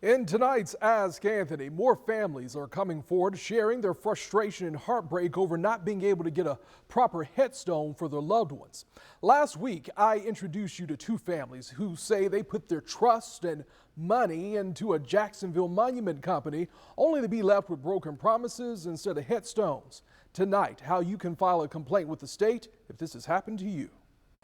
In tonight's Ask Anthony, more families are coming forward sharing their frustration and heartbreak over not being able to get a proper headstone for their loved ones. Last week, I introduced you to two families who say they put their trust and money into a Jacksonville monument company only to be left with broken promises instead of headstones. Tonight, how you can file a complaint with the state if this has happened to you.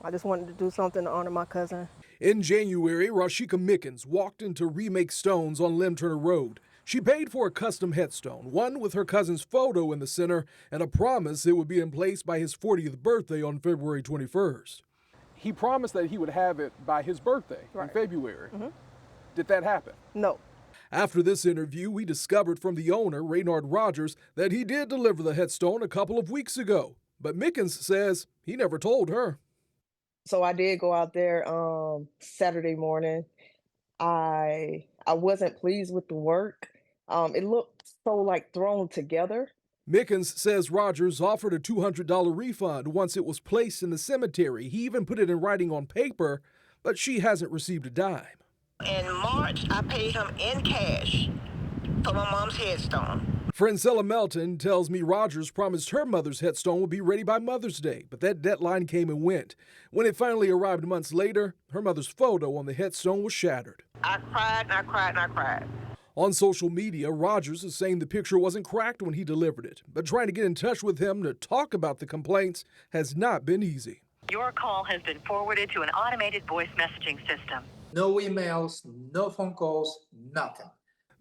I just wanted to do something to honor my cousin. In January, Rashika Mickens walked into Remake Stones on Lem Turner Road. She paid for a custom headstone, one with her cousin's photo in the center and a promise it would be in place by his 40th birthday on February 21st. He promised that he would have it by his birthday in February. Did that happen? No. After this interview, we discovered from the owner, Raynard Rogers, that he did deliver the headstone a couple of weeks ago. But Mickens says he never told her. So I did go out there Saturday morning. I wasn't pleased with the work. It looked so like thrown together. Mickens says Rogers offered a $200 refund once it was placed in the cemetery. He even put it in writing on paper, but she hasn't received a dime. In March, I paid him in cash for my mom's headstone. Francella Melton tells me Rogers promised her mother's headstone would be ready by Mother's Day, but that deadline came and went. When it finally arrived months later, her mother's photo on the headstone was shattered. I cried and I cried and I cried. On social media, Rogers is saying the picture wasn't cracked when he delivered it, but trying to get in touch with him to talk about the complaints has not been easy. Your call has been forwarded to an automated voice messaging system. No emails, no phone calls, nothing.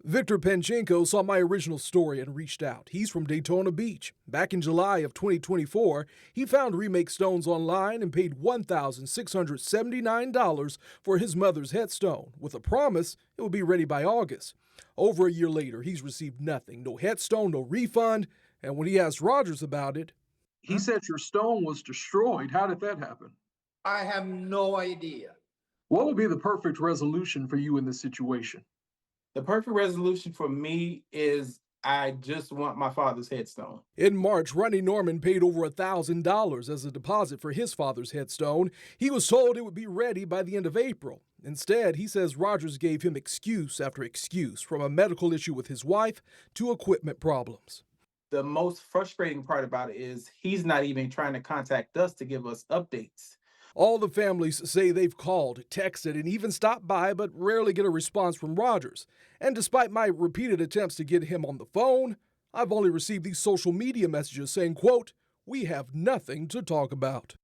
Victor Penchenko saw my original story and reached out. He's from Daytona Beach. Back in July of 2024, he found Remake Stones online and paid $1,679 for his mother's headstone, with a promise it would be ready by August. Over a year later, he's received nothing, no headstone, no refund, and when he asked Rogers about it, he said your stone was destroyed. How did that happen? I have no idea. What would be the perfect resolution for you in this situation? The perfect resolution for me is I just want my father's headstone. In March, Ronnie Norman paid over $1,000 as a deposit for his father's headstone. He was told it would be ready by the end of April. Instead, he says Rogers gave him excuse after excuse, from a medical issue with his wife to equipment problems. The most frustrating part about it is he's not even trying to contact us to give us updates. All the families say they've called, texted, and even stopped by, but rarely get a response from Rogers. And despite my repeated attempts to get him on the phone, I've only received these social media messages saying, quote, "We have nothing to talk about."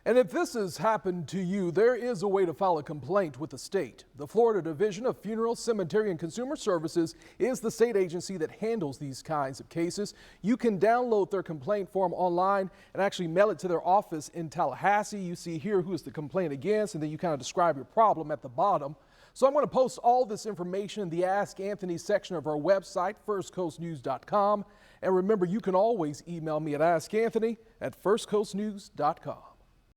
And if this has happened to you, there is a way to file a complaint with the state. The Florida Division of Funeral, Cemetery, and Consumer Services is the state agency that handles these kinds of cases. You can download their complaint form online and actually mail it to their office in Tallahassee. You see here who is the complaint against, and then you kind of describe your problem at the bottom. So I'm going to post all this information in the Ask Anthony section of our website, firstcoastnews.com. And remember, you can always email me at askanthony@firstcoastnews.com.